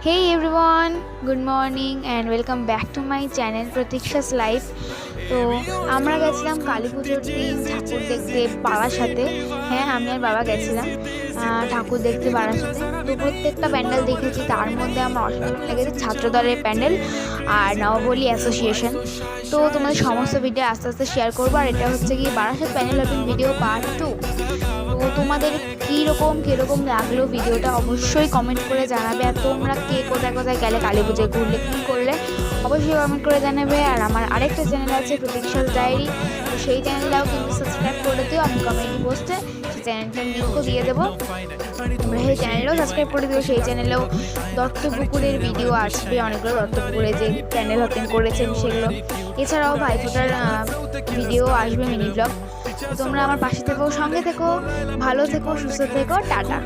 Hey everyone, good morning and welcome back to my channel Pratiksha's Life. তো আমরা গেছিলাম কালী পুজোর দিন ঠাকুর দেখতে বারাসাতে। হ্যাঁ, আমি আর বাবা গেছিলাম ঠাকুর দেখতে বারাসাতে। তো প্রত্যেকটা প্যান্ডেল দেখেছি, তার মধ্যে আমার অসাধারণ লেগেছে ছাত্রদলের প্যান্ডেল আর নবপল্লী অ্যাসোসিয়েশন। তো তোমাদের সমস্ত ভিডিও আস্তে আস্তে শেয়ার করবো। আর এটা হচ্ছে কি Barasat pandal hopping video part 2। তো তোমাদের কীরকম লাগলো ভিডিওটা অবশ্যই কমেন্ট করে জানাবে। আর তোমরা কে কোথায় কোথায় গেলে কালী পুজোয় ঘুরলে কী করলে অবশ্যই কমেন্ট করে জানাবে। আর আমার আরেকটা চ্যানেল আছে প্রতীক্ষাস ডায়েরি, তো সেই চ্যানেলটাও কিন্তু সাবস্ক্রাইব করে দিও। আমি কমেন্টি পোস্টে সেই চ্যানেলটার লিঙ্কও দিয়ে দেবো, তোমরা সেই চ্যানেলেও সাবস্ক্রাইব করে দিও। সেই চ্যানেলেও দত্তপুকুরের ভিডিও আসবে, অনেকগুলো দত্তপুকুরে যে প্যান্ডেল হপিং করেছেন সেগুলো, এছাড়াও ভাইফোঁটার ভিডিও আসবে, মিনি ব্লগ। তোমরা আমার পাশে থেকো, সঙ্গে থেকো, ভালো থেকো, সুস্থ থেকো, টাটা।